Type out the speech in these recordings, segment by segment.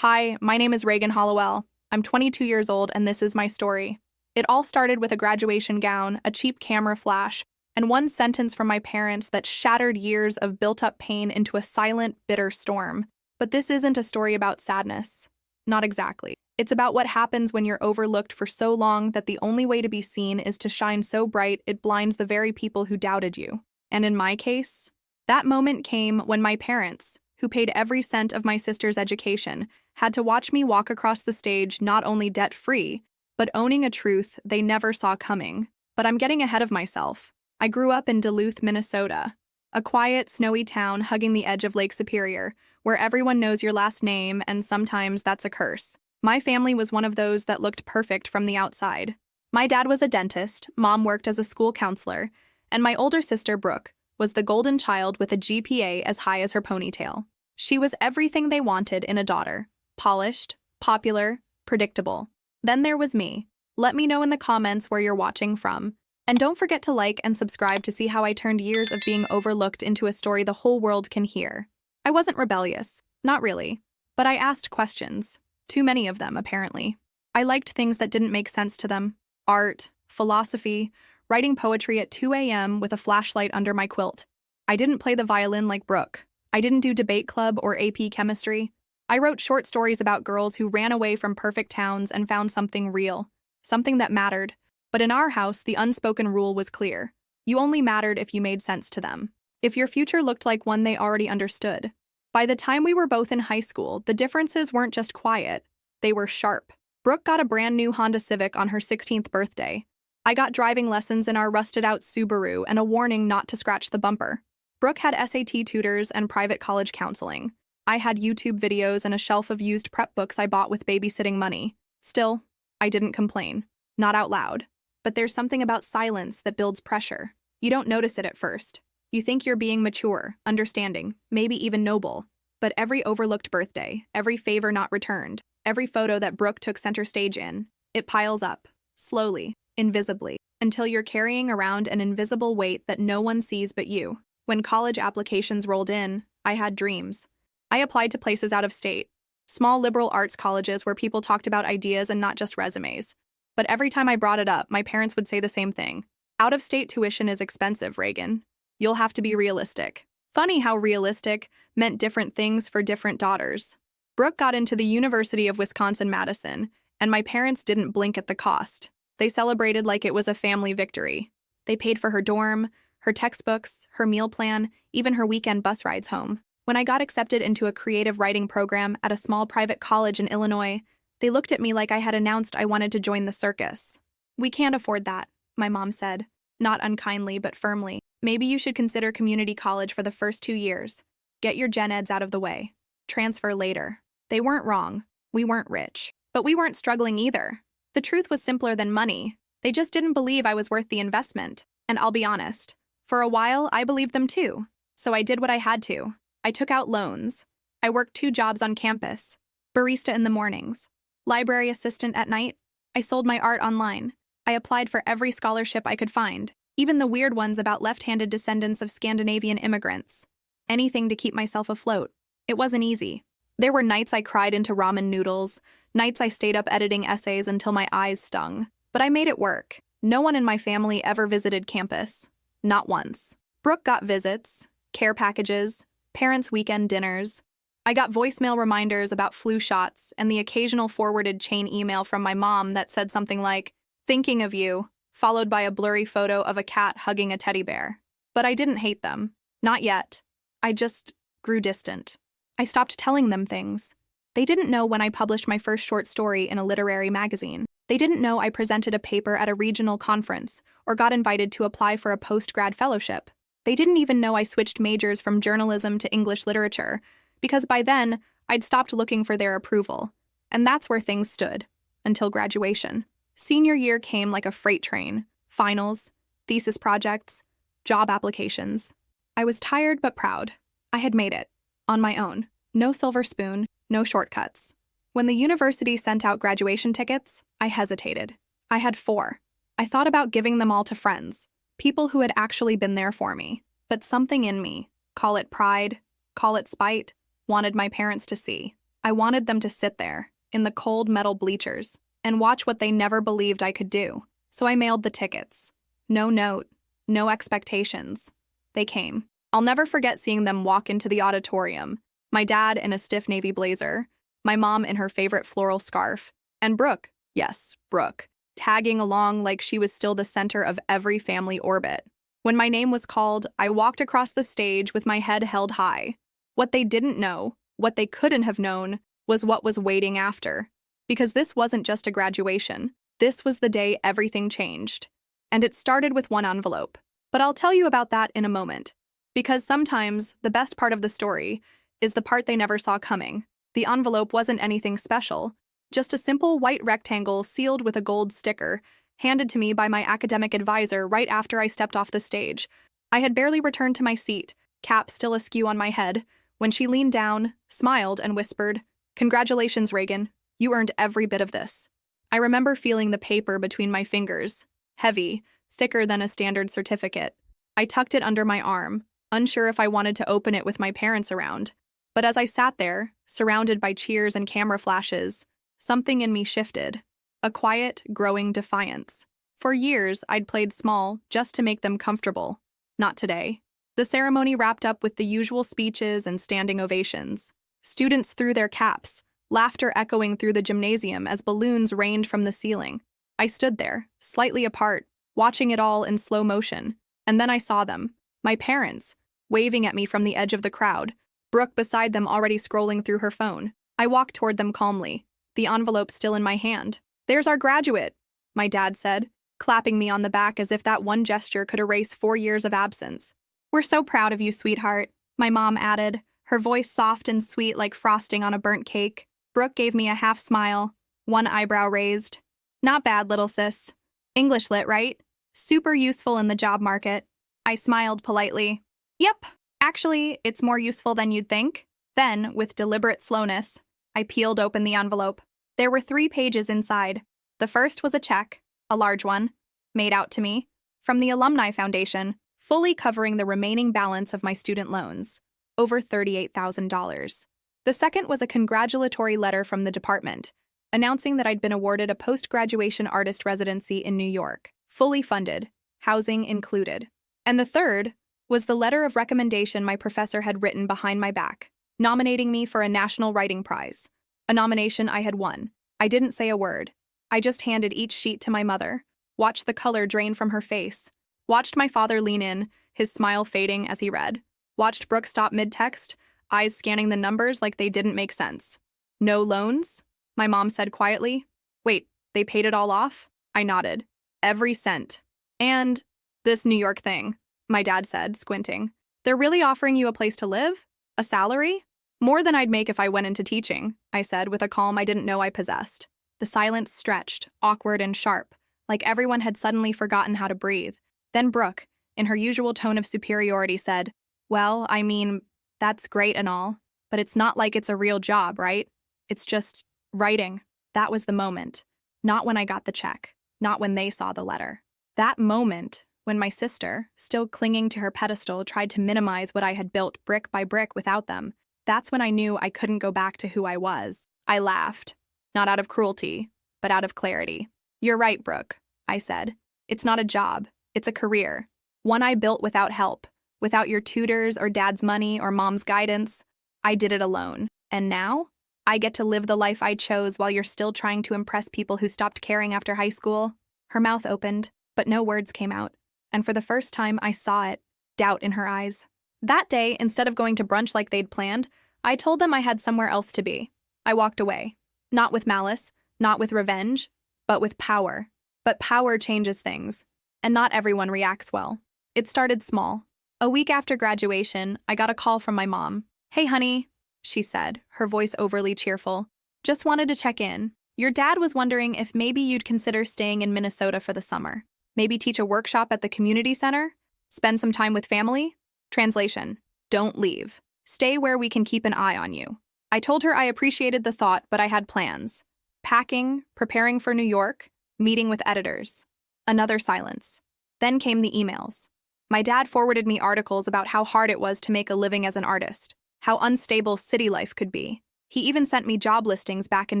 Hi, my name is Reagan Hollowell. I'm 22 years old, and this is my story. It all started with a graduation gown, a cheap camera flash, and one sentence from my parents that shattered years of built-up pain into a silent, bitter storm. But this isn't a story about sadness. Not exactly. It's about what happens when you're overlooked for so long that the only way to be seen is to shine so bright it blinds the very people who doubted you. And in my case, that moment came when my parents, who paid every cent of my sister's education, had to watch me walk across the stage not only debt-free, but owning a truth they never saw coming. But I'm getting ahead of myself. I grew up in Duluth, Minnesota, a quiet, snowy town hugging the edge of Lake Superior, where everyone knows your last name, and sometimes that's a curse. My family was one of those that looked perfect from the outside. My dad was a dentist, mom worked as a school counselor, and my older sister, Brooke, was the golden child with a GPA as high as her ponytail. She was everything they wanted in a daughter: polished, popular, predictable. Then there was me. Let me know in the comments where you're watching from. And don't forget to like and subscribe to see how I turned years of being overlooked into a story the whole world can hear. I wasn't rebellious, not really, but I asked questions. Too many of them, apparently. I liked things that didn't make sense to them. Art, philosophy, writing poetry at 2 a.m. with a flashlight under my quilt. I didn't play the violin like Brooke. I didn't do debate club or AP chemistry. I wrote short stories about girls who ran away from perfect towns and found something real, something that mattered. But in our house, the unspoken rule was clear. You only mattered if you made sense to them, if your future looked like one they already understood. By the time we were both in high school, the differences weren't just quiet, they were sharp. Brooke got a brand new Honda Civic on her 16th birthday. I got driving lessons in our rusted-out Subaru and a warning not to scratch the bumper. Brooke had SAT tutors and private college counseling. I had YouTube videos and a shelf of used prep books I bought with babysitting money. Still, I didn't complain. Not out loud. But there's something about silence that builds pressure. You don't notice it at first. You think you're being mature, understanding, maybe even noble. But every overlooked birthday, every favor not returned, every photo that Brooke took center stage in, it piles up, slowly, invisibly, until you're carrying around an invisible weight that no one sees but you. When college applications rolled in, I had dreams. I applied to places out of state, small liberal arts colleges where people talked about ideas and not just resumes. But every time I brought it up, my parents would say the same thing. Out-of-state tuition is expensive, Reagan. You'll have to be realistic. Funny how realistic meant different things for different daughters. Brooke got into the University of Wisconsin-Madison, and my parents didn't blink at the cost. They celebrated like it was a family victory. They paid for her dorm, her textbooks, her meal plan, even her weekend bus rides home. When I got accepted into a creative writing program at a small private college in Illinois, they looked at me like I had announced I wanted to join the circus. "We can't afford that," my mom said, not unkindly but firmly. "Maybe you should consider community college for the first 2 years. Get your gen eds out of the way. Transfer later." They weren't wrong. We weren't rich. But we weren't struggling either. The truth was simpler than money. They just didn't believe I was worth the investment. And I'll be honest, for a while I believed them too. So I did what I had to. I took out loans. I worked 2 jobs on campus. Barista in the mornings. Library assistant at night. I sold my art online. I applied for every scholarship I could find, even the weird ones about left-handed descendants of Scandinavian immigrants. Anything to keep myself afloat. It wasn't easy. There were nights I cried into ramen noodles, nights I stayed up editing essays until my eyes stung. But I made it work. No one in my family ever visited campus. Not once. Brooke got visits, care packages, parents' weekend dinners. I got voicemail reminders about flu shots and the occasional forwarded chain email from my mom that said something like, "Thinking of you," followed by a blurry photo of a cat hugging a teddy bear. But I didn't hate them. Not yet. I just grew distant. I stopped telling them things. They didn't know when I published my first short story in a literary magazine. They didn't know I presented a paper at a regional conference or got invited to apply for a post-grad fellowship. They didn't even know I switched majors from journalism to English literature, because by then, I'd stopped looking for their approval. And that's where things stood, until graduation. Senior year came like a freight train. Finals, thesis projects, job applications. I was tired but proud. I had made it. On my own. No silver spoon, no shortcuts. When the university sent out graduation tickets, I hesitated. I had 4. I thought about giving them all to friends, people who had actually been there for me. But something in me, call it pride, call it spite, wanted my parents to see. I wanted them to sit there, in the cold metal bleachers, and watch what they never believed I could do. So I mailed the tickets. No note, no expectations. They came. I'll never forget seeing them walk into the auditorium. My dad in a stiff navy blazer, my mom in her favorite floral scarf, and Brooke, yes, Brooke, tagging along like she was still the center of every family orbit. When my name was called, I walked across the stage with my head held high. What they didn't know, what they couldn't have known, was what was waiting after. Because this wasn't just a graduation. This was the day everything changed. And it started with one envelope. But I'll tell you about that in a moment. Because sometimes the best part of the story is the part they never saw coming. The envelope wasn't anything special, just a simple white rectangle sealed with a gold sticker, handed to me by my academic advisor right after I stepped off the stage. I had barely returned to my seat, cap still askew on my head, when she leaned down, smiled, and whispered, "Congratulations, Reagan. You earned every bit of this." I remember feeling the paper between my fingers, heavy, thicker than a standard certificate. I tucked it under my arm, unsure if I wanted to open it with my parents around. But as I sat there, surrounded by cheers and camera flashes, something in me shifted. A quiet, growing defiance. For years, I'd played small just to make them comfortable. Not today. The ceremony wrapped up with the usual speeches and standing ovations. Students threw their caps, laughter echoing through the gymnasium as balloons rained from the ceiling. I stood there, slightly apart, watching it all in slow motion. And then I saw them, my parents, waving at me from the edge of the crowd, Brooke beside them already scrolling through her phone. I walked toward them calmly, the envelope still in my hand. "There's our graduate," my dad said, clapping me on the back as if that one gesture could erase 4 years of absence. "We're so proud of you, sweetheart," my mom added, her voice soft and sweet like frosting on a burnt cake. Brooke gave me a half smile, one eyebrow raised. "Not bad, little sis. English lit, right? Super useful in the job market." I smiled politely. "Yep, actually, it's more useful than you'd think." Then, with deliberate slowness, I peeled open the envelope. There were 3 pages inside. The first was a check, a large one, made out to me, from the Alumni Foundation, fully covering the remaining balance of my student loans, over $38,000. The second was a congratulatory letter from the department, announcing that I'd been awarded a post-graduation artist residency in New York, fully funded, housing included. And the third was the letter of recommendation my professor had written behind my back, nominating me for a National Writing Prize, a nomination I had won. I didn't say a word. I just handed each sheet to my mother, watched the color drain from her face, watched my father lean in, his smile fading as he read, watched Brooke stop mid-text, eyes scanning the numbers like they didn't make sense. "No loans?" my mom said quietly. "Wait, they paid it all off?" I nodded. "Every cent." "And this New York thing," my dad said, squinting. "They're really offering you a place to live? A salary?" "More than I'd make if I went into teaching," I said with a calm I didn't know I possessed. The silence stretched, awkward and sharp, like everyone had suddenly forgotten how to breathe. Then Brooke, in her usual tone of superiority, said, "Well, I mean, that's great and all, but it's not like it's a real job, right? It's just writing." That was the moment. Not when I got the check, not when they saw the letter. That moment, when my sister, still clinging to her pedestal, tried to minimize what I had built brick by brick without them. That's when I knew I couldn't go back to who I was. I laughed, not out of cruelty, but out of clarity. "You're right, Brooke," I said. "It's not a job, it's a career. One I built without help, without your tutors or dad's money or mom's guidance. I did it alone. And now, I get to live the life I chose while you're still trying to impress people who stopped caring after high school." Her mouth opened, but no words came out. And for the first time, I saw it, doubt in her eyes. That day, instead of going to brunch like they'd planned, I told them I had somewhere else to be. I walked away. Not with malice, not with revenge, but with power. But power changes things, and not everyone reacts well. It started small. A week after graduation, I got a call from my mom. "Hey, honey," she said, her voice overly cheerful. "Just wanted to check in. Your dad was wondering if maybe you'd consider staying in Minnesota for the summer. Maybe teach a workshop at the community center? Spend some time with family?" Translation: don't leave. Stay where we can keep an eye on you. I told her I appreciated the thought, but I had plans. Packing, preparing for New York, meeting with editors. Another silence. Then came the emails. My dad forwarded me articles about how hard it was to make a living as an artist, how unstable city life could be. He even sent me job listings back in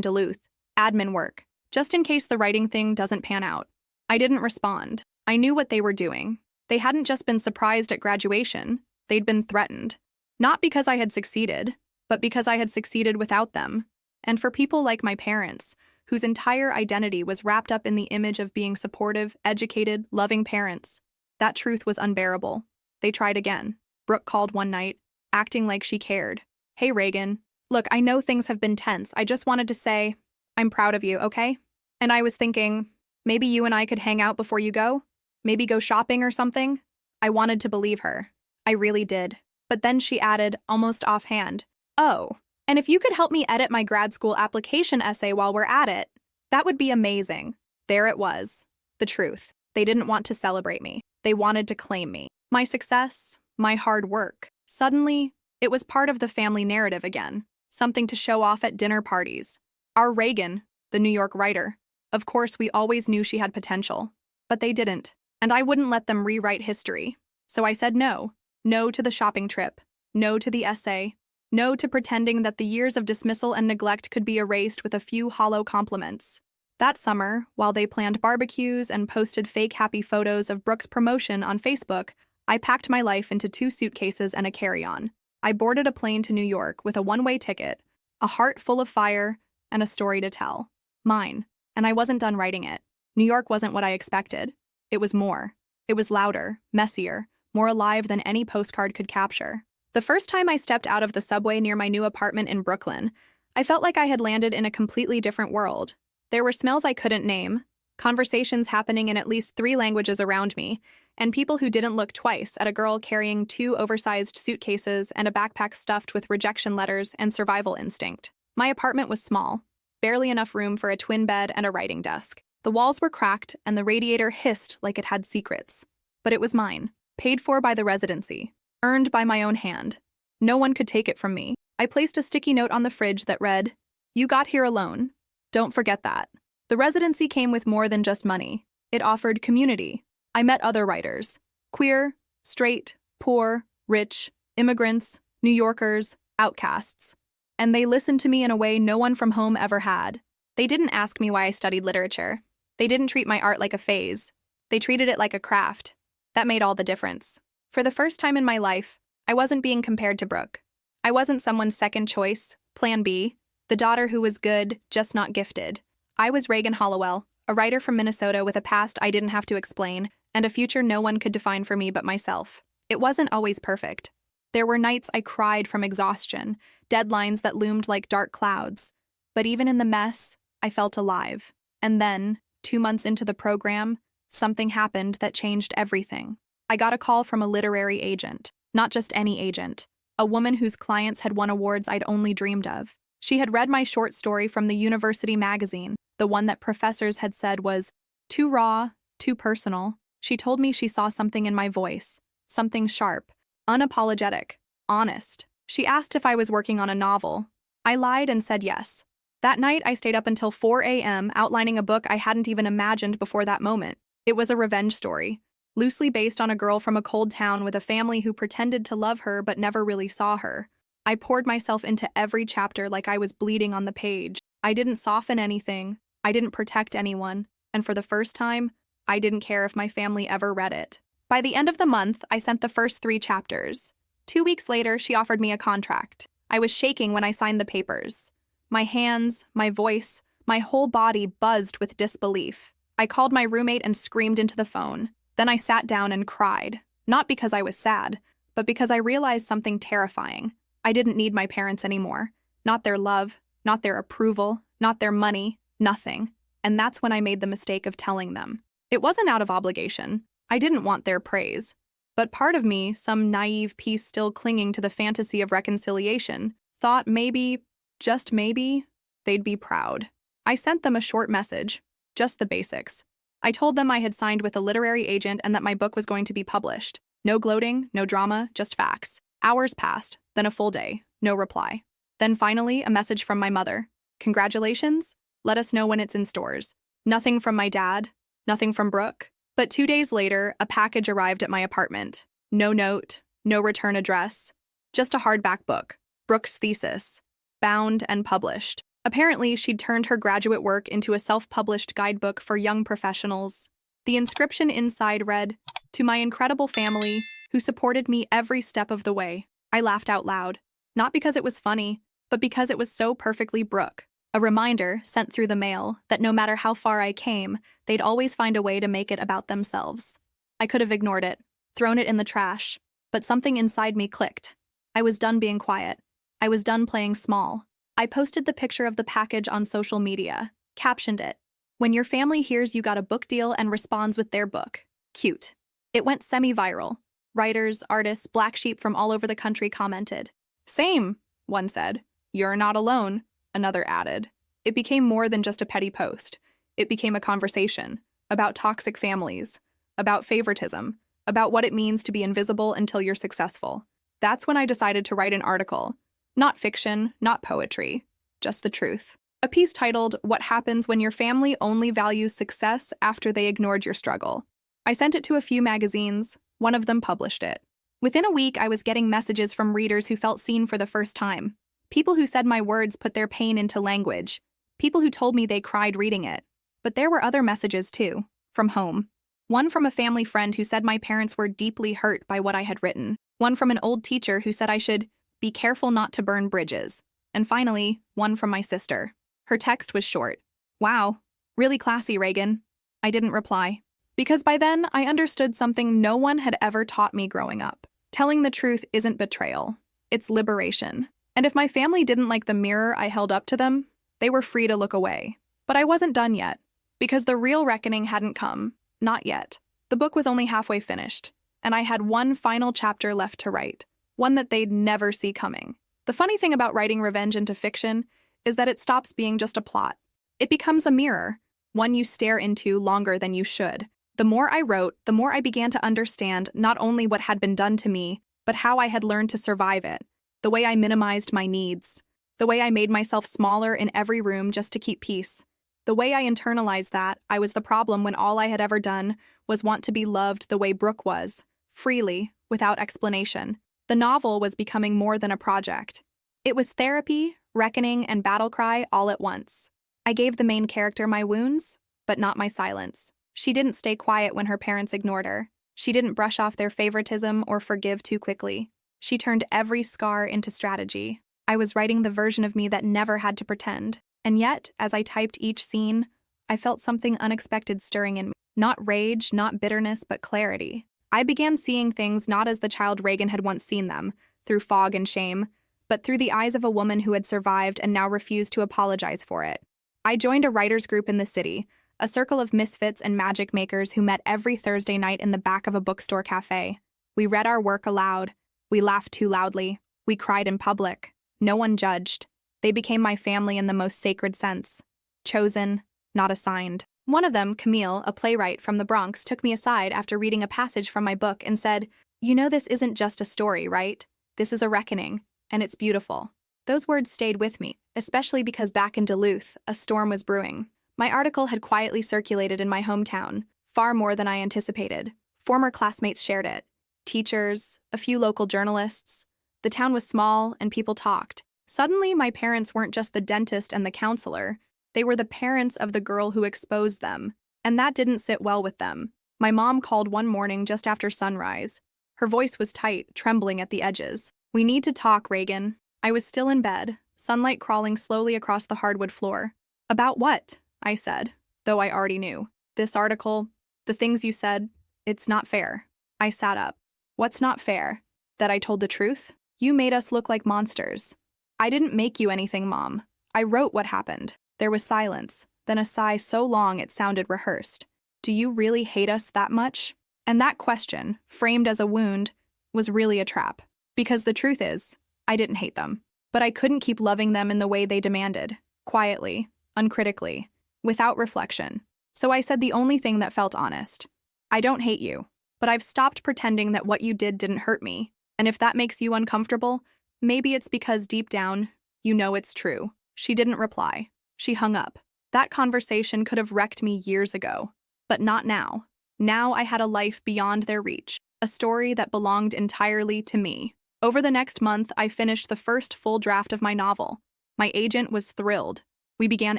Duluth, admin work, just in case the writing thing doesn't pan out. I didn't respond. I knew what they were doing. They hadn't just been surprised at graduation, they'd been threatened. Not because I had succeeded, but because I had succeeded without them. And for people like my parents, whose entire identity was wrapped up in the image of being supportive, educated, loving parents, that truth was unbearable. They tried again. Brooke called one night, acting like she cared. "Hey, Reagan. Look, I know things have been tense. I just wanted to say, I'm proud of you, okay?" And I was thinking, maybe you and I could hang out before you go? Maybe go shopping or something? I wanted to believe her. I really did. But then she added, almost offhand, "Oh, and if you could help me edit my grad school application essay while we're at it, that would be amazing." There it was. The truth. They didn't want to celebrate me. They wanted to claim me. My success, my hard work. Suddenly, it was part of the family narrative again. Something to show off at dinner parties. Our Reagan, the New York writer. Of course, we always knew she had potential. But they didn't. And I wouldn't let them rewrite history. So I said no. No to the shopping trip. No to the essay. No to pretending that the years of dismissal and neglect could be erased with a few hollow compliments. That summer, while they planned barbecues and posted fake happy photos of Brooke's promotion on Facebook, I packed my life into 2 suitcases and a carry-on. I boarded a plane to New York with a one-way ticket, a heart full of fire, and a story to tell. Mine. And I wasn't done writing it. New York wasn't what I expected. It was more. It was louder, messier, more alive than any postcard could capture. The first time I stepped out of the subway near my new apartment in Brooklyn, I felt like I had landed in a completely different world. There were smells I couldn't name, conversations happening in at least 3 languages around me, and people who didn't look twice at a girl carrying 2 oversized suitcases and a backpack stuffed with rejection letters and survival instinct. My apartment was small, barely enough room for a twin bed and a writing desk. The walls were cracked and the radiator hissed like it had secrets. But it was mine, paid for by the residency, earned by my own hand. No one could take it from me. I placed a sticky note on the fridge that read, "You got here alone. Don't forget that." The residency came with more than just money. It offered community. I met other writers. Queer, straight, poor, rich, immigrants, New Yorkers, outcasts. And they listened to me in a way no one from home ever had. They didn't ask me why I studied literature. They didn't treat my art like a phase. They treated it like a craft. That made all the difference. For the first time in my life, I wasn't being compared to Brooke. I wasn't someone's second choice, plan B, the daughter who was good, just not gifted. I was Reagan Hollowell, a writer from Minnesota with a past I didn't have to explain, and a future no one could define for me but myself. It wasn't always perfect. There were nights I cried from exhaustion, deadlines that loomed like dark clouds. But even in the mess, I felt alive. And then, 2 months into the program, something happened that changed everything. I got a call from a literary agent, not just any agent, a woman whose clients had won awards I'd only dreamed of. She had read my short story from the university magazine, the one that professors had said was too raw, too personal. She told me she saw something in my voice, something sharp, unapologetic, honest. She asked if I was working on a novel. I lied and said yes. That night, I stayed up until 4 a.m. outlining a book I hadn't even imagined before that moment. It was a revenge story, loosely based on a girl from a cold town with a family who pretended to love her but never really saw her. I poured myself into every chapter like I was bleeding on the page. I didn't soften anything. I didn't protect anyone. And for the first time, I didn't care if my family ever read it. By the end of the month, I sent the first 3 chapters. 2 weeks later, she offered me a contract. I was shaking when I signed the papers. My hands, my voice, my whole body buzzed with disbelief. I called my roommate and screamed into the phone. Then I sat down and cried. Not because I was sad, but because I realized something terrifying. I didn't need my parents anymore. Not their love, not their approval, not their money, nothing. And that's when I made the mistake of telling them. It wasn't out of obligation. I didn't want their praise. But part of me, some naive piece still clinging to the fantasy of reconciliation, thought maybe, just maybe, they'd be proud. I sent them a short message, just the basics. I told them I had signed with a literary agent and that my book was going to be published. No gloating, no drama, just facts. Hours passed, then a full day, no reply. Then finally, a message from my mother. "Congratulations, let us know when it's in stores." Nothing from my dad, nothing from Brooke. But 2 days later, a package arrived at my apartment. No note, no return address, just a hardback book, Brooke's thesis, found and published. Apparently, she'd turned her graduate work into a self-published guidebook for young professionals. The inscription inside read, "To my incredible family, who supported me every step of the way." I laughed out loud, not because it was funny, but because it was so perfectly Brooke. A reminder sent through the mail that no matter how far I came, they'd always find a way to make it about themselves. I could have ignored it, thrown it in the trash, but something inside me clicked. I was done being quiet. I was done playing small. I posted the picture of the package on social media, captioned it, "When your family hears you got a book deal and responds with their book. Cute." It went semi-viral. Writers, artists, black sheep from all over the country commented. "Same," one said. "You're not alone," another added. It became more than just a petty post. It became a conversation about toxic families, about favoritism, about what it means to be invisible until you're successful. That's when I decided to write an article. Not fiction, not poetry, just the truth. A piece titled, "What Happens When Your Family Only Values Success After They Ignored Your Struggle." I sent it to a few magazines. One of them published it. Within a week, I was getting messages from readers who felt seen for the first time. People who said my words put their pain into language. People who told me they cried reading it. But there were other messages too, from home. One from a family friend who said my parents were deeply hurt by what I had written. One from an old teacher who said I should be careful not to burn bridges. And finally, one from my sister. Her text was short. "Wow, really classy, Reagan." I didn't reply. Because by then, I understood something no one had ever taught me growing up. Telling the truth isn't betrayal. It's liberation. And if my family didn't like the mirror I held up to them, they were free to look away. But I wasn't done yet. Because the real reckoning hadn't come. Not yet. The book was only halfway finished. And I had one final chapter left to write. One that they'd never see coming. The funny thing about writing revenge into fiction is that it stops being just a plot. It becomes a mirror, one you stare into longer than you should. The more I wrote, the more I began to understand not only what had been done to me, but how I had learned to survive it. The way I minimized my needs. The way I made myself smaller in every room just to keep peace. The way I internalized that I was the problem when all I had ever done was want to be loved the way Brooke was, freely, without explanation. The novel was becoming more than a project. It was therapy, reckoning, and battle cry all at once. I gave the main character my wounds, but not my silence. She didn't stay quiet when her parents ignored her. She didn't brush off their favoritism or forgive too quickly. She turned every scar into strategy. I was writing the version of me that never had to pretend. And yet, as I typed each scene, I felt something unexpected stirring in me. Not rage, not bitterness, but clarity. I began seeing things not as the child Reagan had once seen them, through fog and shame, but through the eyes of a woman who had survived and now refused to apologize for it. I joined a writers' group in the city, a circle of misfits and magic makers who met every Thursday night in the back of a bookstore cafe. We read our work aloud. We laughed too loudly. We cried in public. No one judged. They became my family in the most sacred sense. Chosen, not assigned. One of them, Camille, a playwright from the Bronx, took me aside after reading a passage from my book and said, "You know this isn't just a story, right? This is a reckoning, and it's beautiful." Those words stayed with me, especially because back in Duluth, a storm was brewing. My article had quietly circulated in my hometown, far more than I anticipated. Former classmates shared it. Teachers, a few local journalists. The town was small, and people talked. Suddenly, my parents weren't just the dentist and the counselor. They were the parents of the girl who exposed them, and that didn't sit well with them. My mom called one morning just after sunrise. Her voice was tight, trembling at the edges. "We need to talk, Reagan." I was still in bed, sunlight crawling slowly across the hardwood floor. "About what?" I said, though I already knew. "This article, the things you said, it's not fair." I sat up. "What's not fair? That I told the truth? You made us look like monsters." "I didn't make you anything, Mom. I wrote what happened." There was silence, then a sigh so long it sounded rehearsed. "Do you really hate us that much?" And that question, framed as a wound, was really a trap. Because the truth is, I didn't hate them. But I couldn't keep loving them in the way they demanded, quietly, uncritically, without reflection. So I said the only thing that felt honest. "I don't hate you, but I've stopped pretending that what you did didn't hurt me. And if that makes you uncomfortable, maybe it's because deep down, you know it's true." She didn't reply. She hung up. That conversation could have wrecked me years ago. But not now. Now I had a life beyond their reach, a story that belonged entirely to me. Over the next month, I finished the first full draft of my novel. My agent was thrilled. We began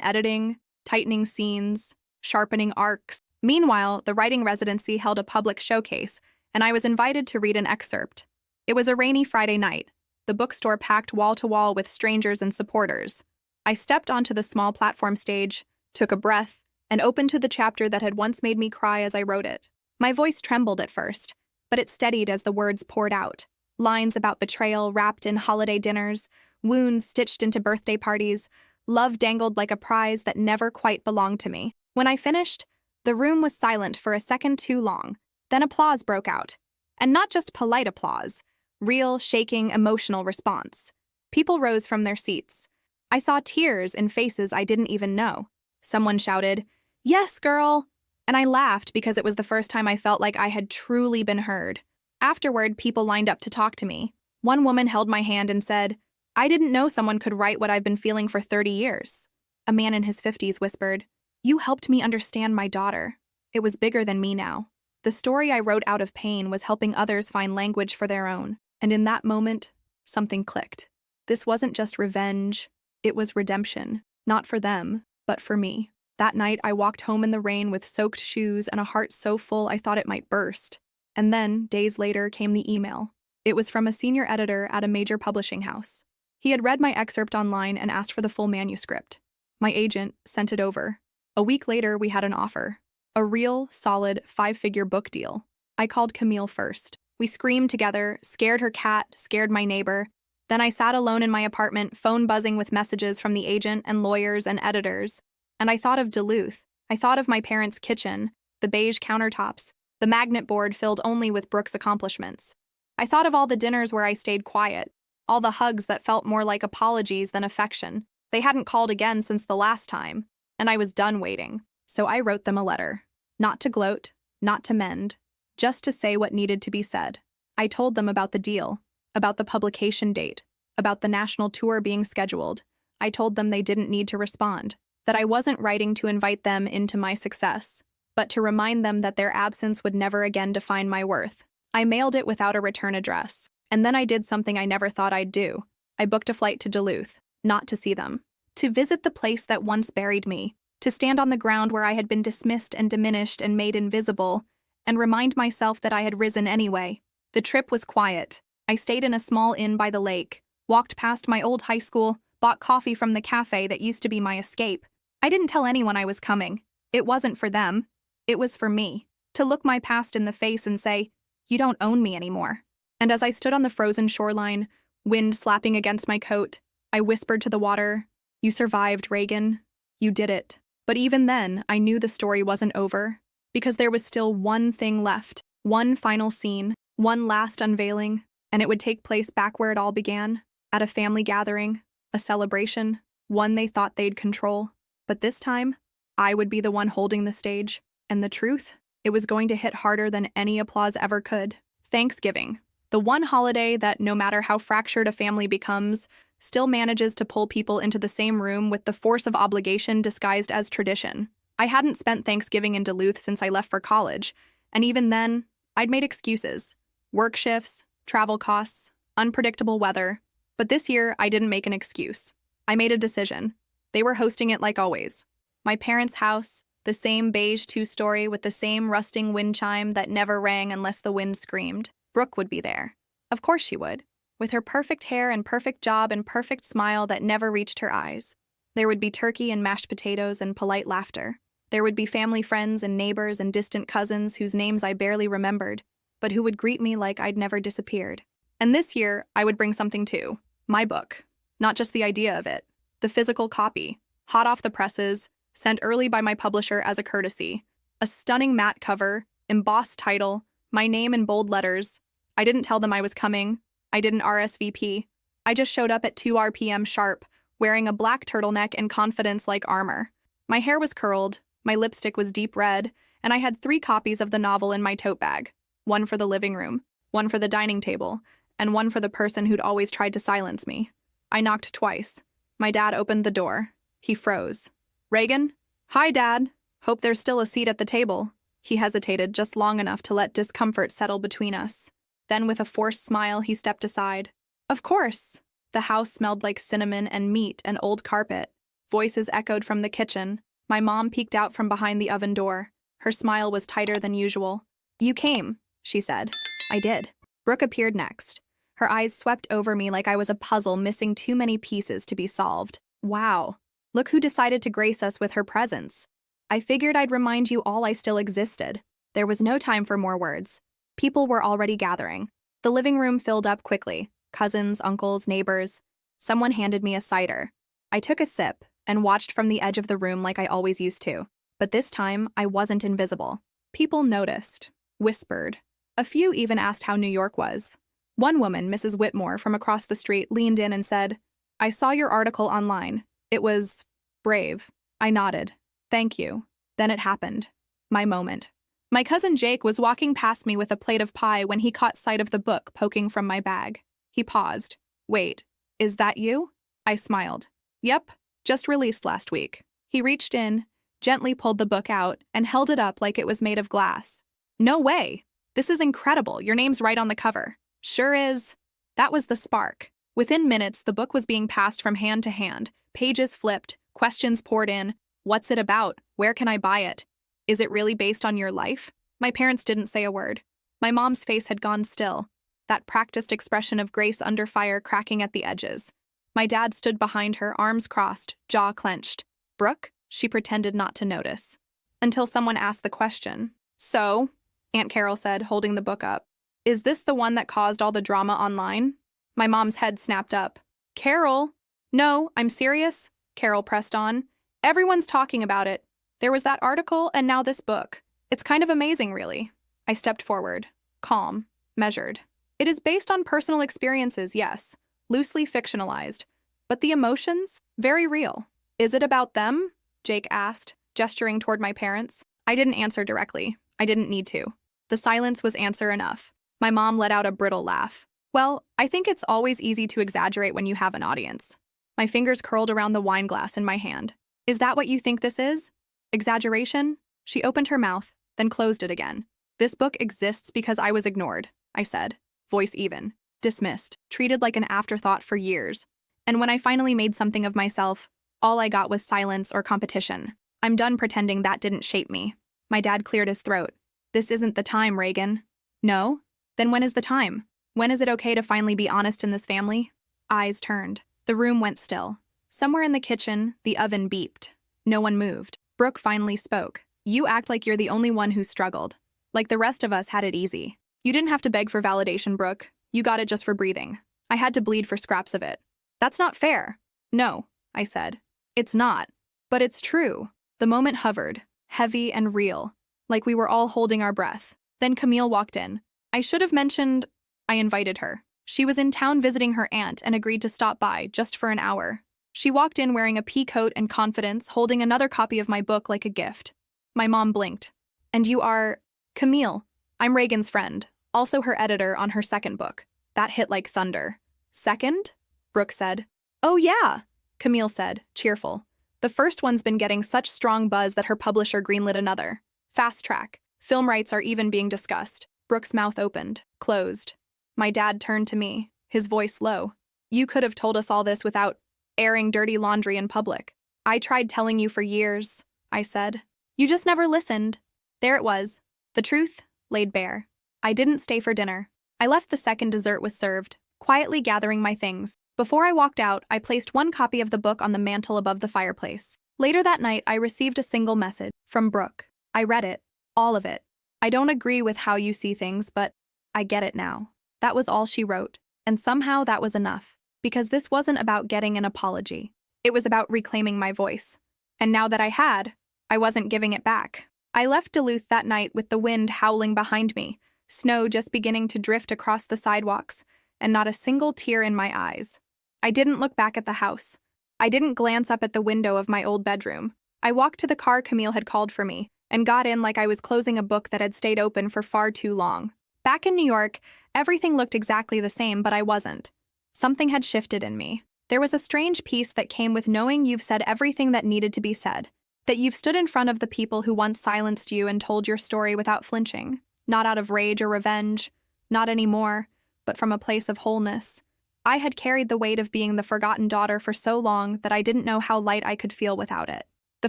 editing, tightening scenes, sharpening arcs. Meanwhile, the writing residency held a public showcase, and I was invited to read an excerpt. It was a rainy Friday night, the bookstore packed wall to wall with strangers and supporters. I stepped onto the small platform stage, took a breath, and opened to the chapter that had once made me cry as I wrote it. My voice trembled at first, but it steadied as the words poured out. Lines about betrayal wrapped in holiday dinners, wounds stitched into birthday parties, love dangled like a prize that never quite belonged to me. When I finished, the room was silent for a second too long. Then applause broke out. And not just polite applause, real, shaking, emotional response. People rose from their seats. I saw tears in faces I didn't even know. Someone shouted, "Yes, girl!" And I laughed because it was the first time I felt like I had truly been heard. Afterward, people lined up to talk to me. One woman held my hand and said, "I didn't know someone could write what I've been feeling for 30 years. A man in his 50s whispered, "You helped me understand my daughter." It was bigger than me now. The story I wrote out of pain was helping others find language for their own. And in that moment, something clicked. This wasn't just revenge, it was redemption. Not for them, but for me. That night, I walked home in the rain with soaked shoes and a heart so full I thought it might burst. And then, days later, came the email. It was from a senior editor at a major publishing house. He had read my excerpt online and asked for the full manuscript. My agent sent it over. A week later, we had an offer. A real, solid, 5-figure book deal. I called Camille first. We screamed together, scared her cat, scared my neighbor. Then I sat alone in my apartment, phone buzzing with messages from the agent and lawyers and editors. And I thought of Duluth. I thought of my parents' kitchen, the beige countertops, the magnet board filled only with Brooke's accomplishments. I thought of all the dinners where I stayed quiet, all the hugs that felt more like apologies than affection. They hadn't called again since the last time, and I was done waiting. So I wrote them a letter. Not to gloat, not to mend, just to say what needed to be said. I told them about the deal, about the publication date, about the national tour being scheduled. I told them they didn't need to respond, that I wasn't writing to invite them into my success, but to remind them that their absence would never again define my worth. I mailed it without a return address, and then I did something I never thought I'd do. I booked a flight to Duluth, not to see them, to visit the place that once buried me, to stand on the ground where I had been dismissed and diminished and made invisible, and remind myself that I had risen anyway. The trip was quiet. I stayed in a small inn by the lake, walked past my old high school, bought coffee from the cafe that used to be my escape. I didn't tell anyone I was coming. It wasn't for them. It was for me. To look my past in the face and say, "You don't own me anymore." And as I stood on the frozen shoreline, wind slapping against my coat, I whispered to the water, "You survived, Reagan. You did it." But even then, I knew the story wasn't over, because there was still one thing left, one final scene, one last unveiling, and it would take place back where it all began, at a family gathering, a celebration, one they thought they'd control. But this time, I would be the one holding the stage. And the truth? It was going to hit harder than any applause ever could. Thanksgiving. The one holiday that, no matter how fractured a family becomes, still manages to pull people into the same room with the force of obligation disguised as tradition. I hadn't spent Thanksgiving in Duluth since I left for college, and even then, I'd made excuses. Work shifts, travel costs, unpredictable weather. But this year, I didn't make an excuse. I made a decision. They were hosting it like always. My parents' house, the same beige 2-story with the same rusting wind chime that never rang unless the wind screamed. Brooke would be there. Of course she would. With her perfect hair and perfect job and perfect smile that never reached her eyes. There would be turkey and mashed potatoes and polite laughter. There would be family friends and neighbors and distant cousins whose names I barely remembered, but who would greet me like I'd never disappeared. And this year, I would bring something too. My book. Not just the idea of it. The physical copy. Hot off the presses, sent early by my publisher as a courtesy. A stunning matte cover, embossed title, my name in bold letters. I didn't tell them I was coming. I didn't RSVP. I just showed up at 2 RPM sharp, wearing a black turtleneck and confidence-like armor. My hair was curled, my lipstick was deep red, and I had 3 copies of the novel in my tote bag. One for the living room, one for the dining table, and one for the person who'd always tried to silence me. I knocked twice. My dad opened the door. He froze. "Reagan?" "Hi, Dad. Hope there's still a seat at the table." He hesitated just long enough to let discomfort settle between us. Then with a forced smile, he stepped aside. "Of course." The house smelled like cinnamon and meat and old carpet. Voices echoed from the kitchen. My mom peeked out from behind the oven door. Her smile was tighter than usual. "You came," she said. "I did." Brooke appeared next. Her eyes swept over me like I was a puzzle missing too many pieces to be solved. "Wow. Look who decided to grace us with her presence." I figured I'd remind you all I still existed. There was no time for more words. People were already gathering. The living room filled up quickly. Cousins, uncles, neighbors. Someone handed me a cider. I took a sip and watched from the edge of the room like I always used to. But this time, I wasn't invisible. People noticed, whispered. A few even asked how New York was. One woman, Mrs. Whitmore, from across the street, leaned in and said, "I saw your article online. It was brave." I nodded. "Thank you." Then it happened. My moment. My cousin Jake was walking past me with a plate of pie when he caught sight of the book poking from my bag. He paused. "Wait, is that you?" I smiled. "Yep, just released last week." He reached in, gently pulled the book out, and held it up like it was made of glass. "No way! This is incredible. Your name's right on the cover." "Sure is." That was the spark. Within minutes, the book was being passed from hand to hand. Pages flipped, questions poured in. What's it about? Where can I buy it? Is it really based on your life? My parents didn't say a word. My mom's face had gone still, that practiced expression of grace under fire cracking at the edges. My dad stood behind her, arms crossed, jaw clenched. "Brooke?" She pretended not to notice. Until someone asked the question. "So," Aunt Carol said, holding the book up, "is this the one that caused all the drama online?" My mom's head snapped up. "Carol?" "No, I'm serious," Carol pressed on. "Everyone's talking about it. There was that article and now this book. It's kind of amazing, really." I stepped forward, calm, measured. "It is based on personal experiences, yes, loosely fictionalized. But the emotions? Very real." "Is it about them?" Jake asked, gesturing toward my parents. I didn't answer directly. I didn't need to. The silence was answer enough. My mom let out a brittle laugh. "Well, I think it's always easy to exaggerate when you have an audience." My fingers curled around the wine glass in my hand. "Is that what you think this is? Exaggeration?" She opened her mouth, then closed it again. "This book exists because I was ignored," I said, voice even, dismissed, treated like an afterthought for years. And when I finally made something of myself, all I got was silence or competition. I'm done pretending that didn't shape me. My dad cleared his throat. "This isn't the time, Reagan." "No? Then when is the time? When is it okay to finally be honest in this family?" Eyes turned. The room went still. Somewhere in the kitchen, the oven beeped. No one moved. Brooke finally spoke. "You act like you're the only one who struggled. Like the rest of us had it easy. You didn't have to beg for validation, Brooke. You got it just for breathing. I had to bleed for scraps of it." "That's not fair." "No," I said. "It's not. But it's true." The moment hovered, heavy and real, like we were all holding our breath. Then Camille walked in. I should have mentioned I invited her. She was in town visiting her aunt and agreed to stop by just for an hour. She walked in wearing a pea coat and confidence, holding another copy of my book like a gift. My mom blinked. "And you are—" "Camille. I'm Reagan's friend, also her editor on her second book." That hit like thunder. "Second?" Brooke said. "Oh yeah," Camille said, cheerful. "The first one's been getting such strong buzz that her publisher greenlit another. Fast track. Film rights are even being discussed." Brooke's mouth opened, closed. My dad turned to me, his voice low. "You could have told us all this without airing dirty laundry in public." "I tried telling you for years," I said. "You just never listened." There it was. The truth laid bare. I didn't stay for dinner. I left the second dessert was served, quietly gathering my things. Before I walked out, I placed one copy of the book on the mantel above the fireplace. Later that night, I received a single message from Brooke. I read it, all of it. "I don't agree with how you see things, but I get it now." That was all she wrote. And somehow that was enough. Because this wasn't about getting an apology. It was about reclaiming my voice. And now that I had, I wasn't giving it back. I left Duluth that night with the wind howling behind me, snow just beginning to drift across the sidewalks, and not a single tear in my eyes. I didn't look back at the house. I didn't glance up at the window of my old bedroom. I walked to the car Camille had called for me, and got in like I was closing a book that had stayed open for far too long. Back in New York, everything looked exactly the same, but I wasn't. Something had shifted in me. There was a strange peace that came with knowing you've said everything that needed to be said, that you've stood in front of the people who once silenced you and told your story without flinching, not out of rage or revenge, not anymore, but from a place of wholeness. I had carried the weight of being the forgotten daughter for so long that I didn't know how light I could feel without it. The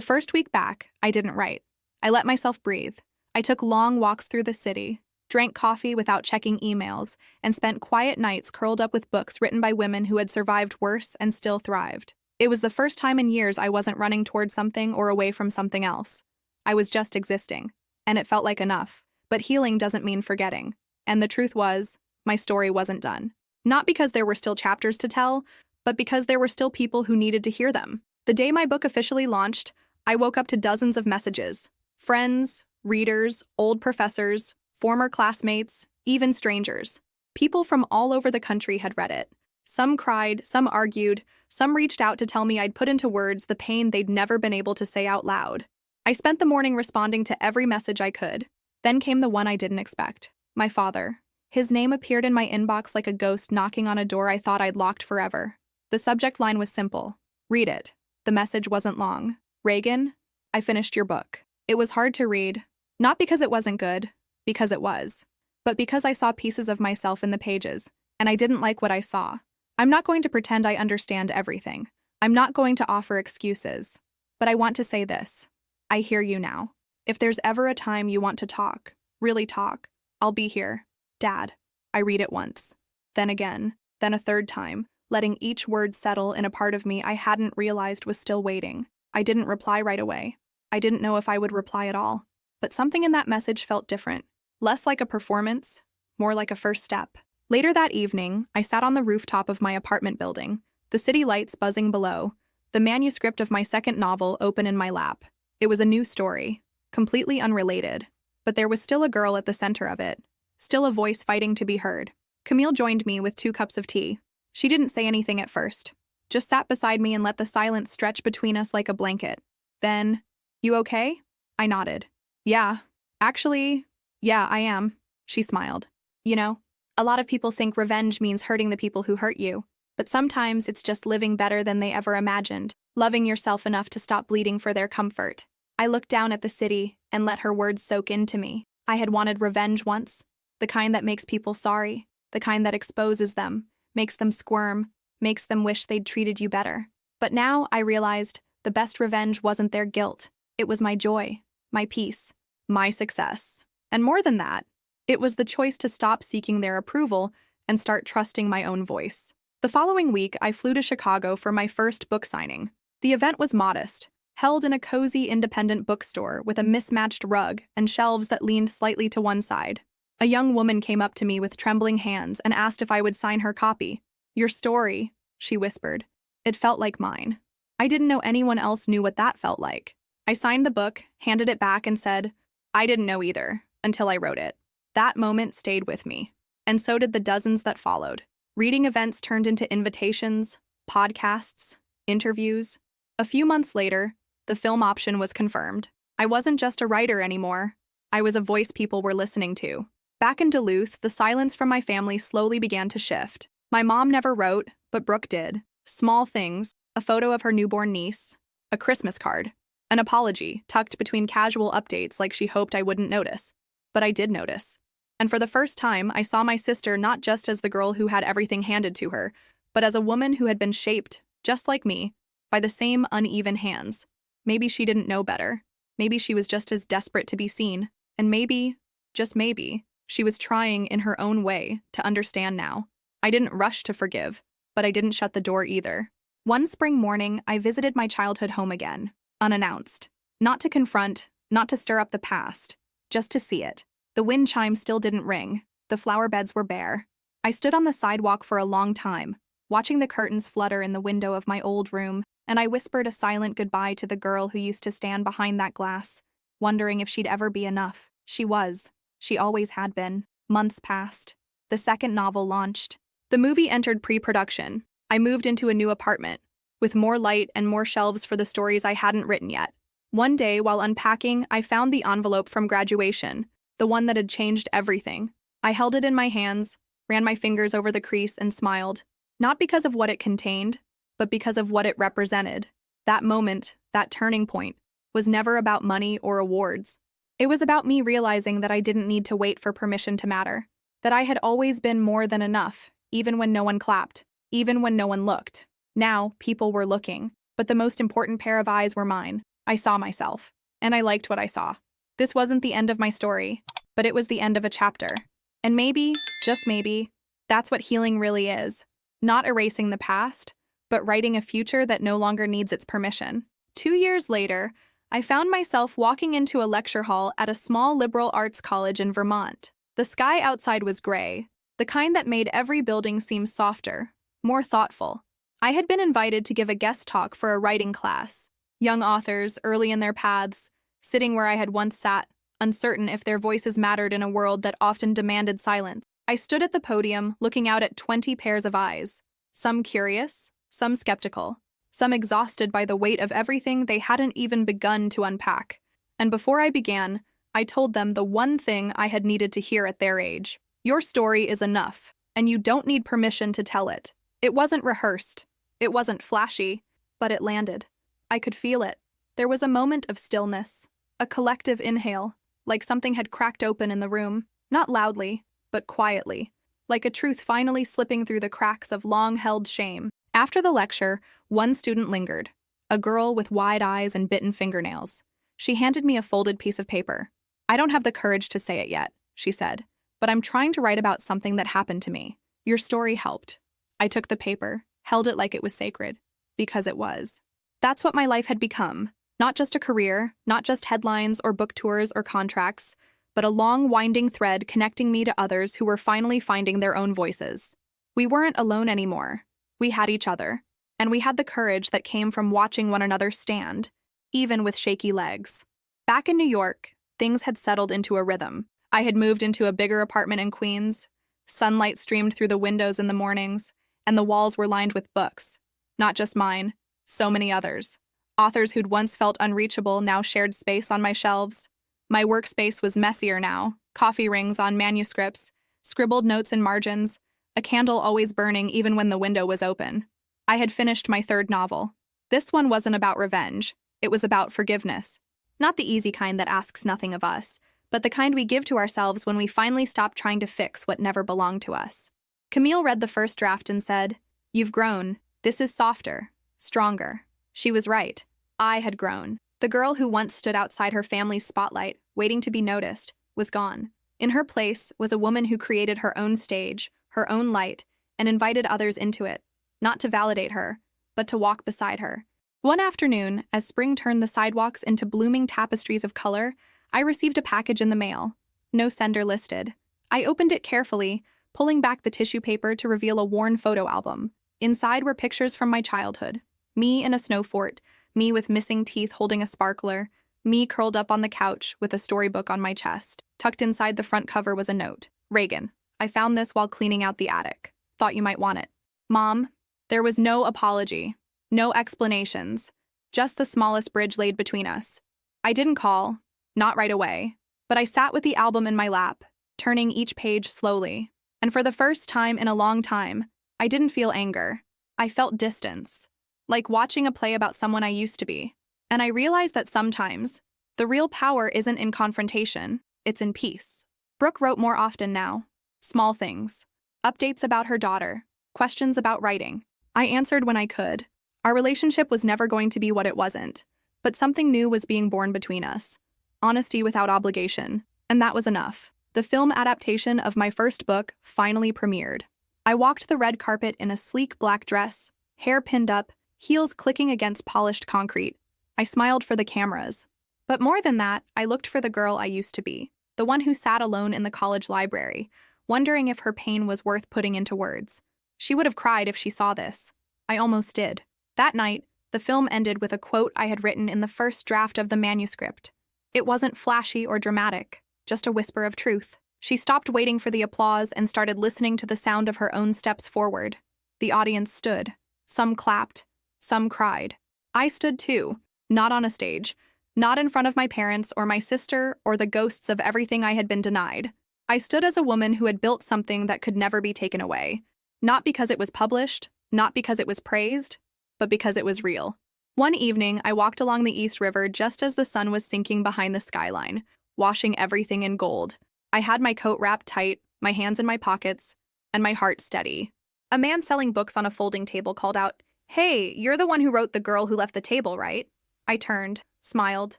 first week back, I didn't write. I let myself breathe. I took long walks through the city, drank coffee without checking emails, and spent quiet nights curled up with books written by women who had survived worse and still thrived. It was the first time in years I wasn't running towards something or away from something else. I was just existing, and it felt like enough. But healing doesn't mean forgetting. And the truth was, my story wasn't done. Not because there were still chapters to tell, but because there were still people who needed to hear them. The day my book officially launched, I woke up to dozens of messages. Friends, readers, old professors, former classmates, even strangers. People from all over the country had read it. Some cried, some argued, some reached out to tell me I'd put into words the pain they'd never been able to say out loud. I spent the morning responding to every message I could. Then came the one I didn't expect. My father. His name appeared in my inbox like a ghost knocking on a door I thought I'd locked forever. The subject line was simple. Read it. The message wasn't long. Reagan, I finished your book. It was hard to read. Not because it wasn't good, because it was. But because I saw pieces of myself in the pages, and I didn't like what I saw. I'm not going to pretend I understand everything. I'm not going to offer excuses. But I want to say this. I hear you now. If there's ever a time you want to talk, really talk, I'll be here. Dad. I read it once. Then again. Then a third time, letting each word settle in a part of me I hadn't realized was still waiting. I didn't reply right away. I didn't know if I would reply at all. But something in that message felt different. Less like a performance, more like a first step. Later that evening, I sat on the rooftop of my apartment building, the city lights buzzing below, the manuscript of my second novel open in my lap. It was a new story, completely unrelated, but there was still a girl at the center of it, still a voice fighting to be heard. Camille joined me with 2 cups of tea. She didn't say anything at first, just sat beside me and let the silence stretch between us like a blanket. Then, "You okay?" I nodded. "Yeah. Actually, yeah, I am." She smiled. "You know, a lot of people think revenge means hurting the people who hurt you, but sometimes it's just living better than they ever imagined, loving yourself enough to stop bleeding for their comfort." I looked down at the city and let her words soak into me. I had wanted revenge once, the kind that makes people sorry, the kind that exposes them, makes them squirm, makes them wish they'd treated you better. But now I realized the best revenge wasn't their guilt. It was my joy, my peace, my success. And more than that, it was the choice to stop seeking their approval and start trusting my own voice. The following week, I flew to Chicago for my first book signing. The event was modest, held in a cozy independent bookstore with a mismatched rug and shelves that leaned slightly to one side. A young woman came up to me with trembling hands and asked if I would sign her copy. "Your story," she whispered. It felt like mine. I didn't know anyone else knew what that felt like. I signed the book, handed it back, and said, "I didn't know either, until I wrote it." That moment stayed with me, and so did the dozens that followed. Reading events turned into invitations, podcasts, interviews. A few months later, the film option was confirmed. I wasn't just a writer anymore. I was a voice people were listening to. Back in Duluth, the silence from my family slowly began to shift. My mom never wrote, but Brooke did. Small things, a photo of her newborn niece, a Christmas card, an apology tucked between casual updates like she hoped I wouldn't notice. But I did notice. And for the first time, I saw my sister not just as the girl who had everything handed to her, but as a woman who had been shaped, just like me, by the same uneven hands. Maybe she didn't know better. Maybe she was just as desperate to be seen. And maybe, just maybe, she was trying in her own way to understand now. I didn't rush to forgive, but I didn't shut the door either. One spring morning, I visited my childhood home again, unannounced. Not to confront, not to stir up the past, just to see it. The wind chime still didn't ring. The flower beds were bare. I stood on the sidewalk for a long time, watching the curtains flutter in the window of my old room, and I whispered a silent goodbye to the girl who used to stand behind that glass, wondering if she'd ever be enough. She was. She always had been. Months passed. The second novel launched. The movie entered pre-production. I moved into a new apartment, with more light and more shelves for the stories I hadn't written yet. One day, while unpacking, I found the envelope from graduation, the one that had changed everything. I held it in my hands, ran my fingers over the crease, and smiled. Not because of what it contained, but because of what it represented. That moment, that turning point, was never about money or awards. It was about me realizing that I didn't need to wait for permission to matter, that I had always been more than enough, even when no one clapped. even when no one looked. Now, people were looking, but the most important pair of eyes were mine. I saw myself, and I liked what I saw. This wasn't the end of my story, but it was the end of a chapter. And maybe, just maybe, that's what healing really is. Not erasing the past, but writing a future that no longer needs its permission. 2 years later, I found myself walking into a lecture hall at a small liberal arts college in Vermont. The sky outside was gray, the kind that made every building seem softer, more thoughtful. I had been invited to give a guest talk for a writing class. Young authors, early in their paths, sitting where I had once sat, uncertain if their voices mattered in a world that often demanded silence. I stood at the podium, looking out at 20 pairs of eyes, some curious, some skeptical, some exhausted by the weight of everything they hadn't even begun to unpack. And before I began, I told them the one thing I had needed to hear at their age. Your story is enough, and you don't need permission to tell it. It wasn't rehearsed. It wasn't flashy, but it landed. I could feel it. There was a moment of stillness, a collective inhale, like something had cracked open in the room, not loudly, but quietly, like a truth finally slipping through the cracks of long-held shame. After the lecture, one student lingered, a girl with wide eyes and bitten fingernails. She handed me a folded piece of paper. I don't have the courage to say it yet, she said, but I'm trying to write about something that happened to me. Your story helped. I took the paper, held it like it was sacred, because it was. That's what my life had become. Not just a career, not just headlines or book tours or contracts, but a long, winding thread connecting me to others who were finally finding their own voices. We weren't alone anymore. We had each other, and we had the courage that came from watching one another stand, even with shaky legs. Back in New York, things had settled into a rhythm. I had moved into a bigger apartment in Queens. Sunlight streamed through the windows in the mornings, and the walls were lined with books. Not just mine, so many others. Authors who'd once felt unreachable now shared space on my shelves. My workspace was messier now, coffee rings on manuscripts, scribbled notes in margins, a candle always burning even when the window was open. I had finished my third novel. This one wasn't about revenge. It was about forgiveness. Not the easy kind that asks nothing of us, but the kind we give to ourselves when we finally stop trying to fix what never belonged to us. Camille read the first draft and said, "You've grown. This is softer, stronger." She was right. I had grown. The girl who once stood outside her family's spotlight, waiting to be noticed, was gone. In her place was a woman who created her own stage, her own light, and invited others into it, not to validate her, but to walk beside her. One afternoon, as spring turned the sidewalks into blooming tapestries of color, I received a package in the mail. No sender listed. I opened it carefully, pulling back the tissue paper to reveal a worn photo album. Inside were pictures from my childhood. Me in a snow fort, me with missing teeth holding a sparkler, me curled up on the couch with a storybook on my chest. Tucked inside the front cover was a note. "Reagan, I found this while cleaning out the attic. Thought you might want it." Mom, there was no apology, no explanations, just the smallest bridge laid between us. I didn't call, not right away, but I sat with the album in my lap, turning each page slowly. And for the first time in a long time, I didn't feel anger. I felt distance, like watching a play about someone I used to be. And I realized that sometimes, the real power isn't in confrontation, it's in peace. Brooke wrote more often now. Small things. Updates about her daughter. Questions about writing. I answered when I could. Our relationship was never going to be what it wasn't, but something new was being born between us. Honesty without obligation. And that was enough. The film adaptation of my first book finally premiered. I walked the red carpet in a sleek black dress, hair pinned up, heels clicking against polished concrete. I smiled for the cameras. But more than that, I looked for the girl I used to be, the one who sat alone in the college library, wondering if her pain was worth putting into words. She would have cried if she saw this. I almost did. That night, the film ended with a quote I had written in the first draft of the manuscript. It wasn't flashy or dramatic, just a whisper of truth. She stopped waiting for the applause and started listening to the sound of her own steps forward. The audience stood. Some clapped. Some cried. I stood too, not on a stage, not in front of my parents or my sister or the ghosts of everything I had been denied. I stood as a woman who had built something that could never be taken away. Not because it was published, not because it was praised, but because it was real. One evening, I walked along the East River just as the sun was sinking behind the skyline, washing everything in gold. I had my coat wrapped tight, my hands in my pockets, and my heart steady. A man selling books on a folding table called out, "Hey, you're the one who wrote The Girl Who Left the Table, right?" I turned, smiled.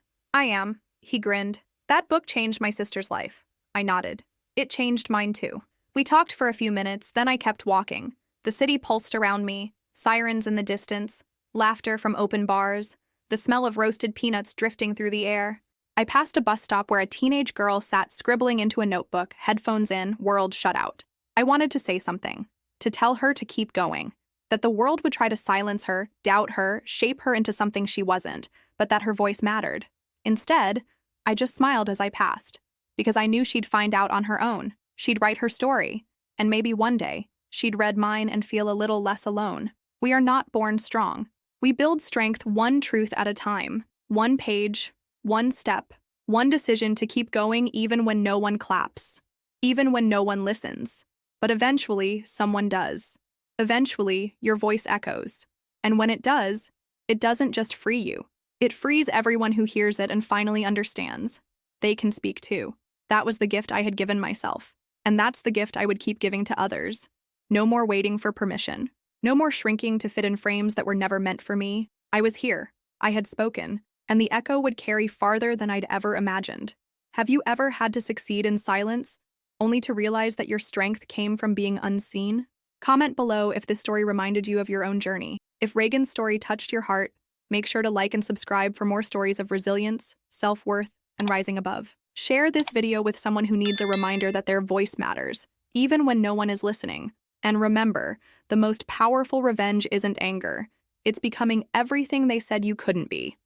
"I am." He grinned. "That book changed my sister's life." I nodded. "It changed mine too." We talked for a few minutes, then I kept walking. The city pulsed around me, sirens in the distance, laughter from open bars, the smell of roasted peanuts drifting through the air. I passed a bus stop where a teenage girl sat scribbling into a notebook, headphones in, world shut out. I wanted to say something, to tell her to keep going, that the world would try to silence her, doubt her, shape her into something she wasn't, but that her voice mattered. Instead, I just smiled as I passed, because I knew she'd find out on her own. She'd write her story, and maybe one day, she'd read mine and feel a little less alone. We are not born strong. We build strength one truth at a time, one page, one step, one decision to keep going even when no one claps, even when no one listens. But eventually, someone does. Eventually, your voice echoes. And when it does, it doesn't just free you. It frees everyone who hears it and finally understands. They can speak too. That was the gift I had given myself. And that's the gift I would keep giving to others. No more waiting for permission. No more shrinking to fit in frames that were never meant for me. I was here. I had spoken. And the echo would carry farther than I'd ever imagined. Have you ever had to succeed in silence, only to realize that your strength came from being unseen? Comment below if this story reminded you of your own journey. If Reagan's story touched your heart, make sure to like and subscribe for more stories of resilience, self-worth, and rising above. Share this video with someone who needs a reminder that their voice matters, even when no one is listening. And remember, the most powerful revenge isn't anger. It's becoming everything they said you couldn't be.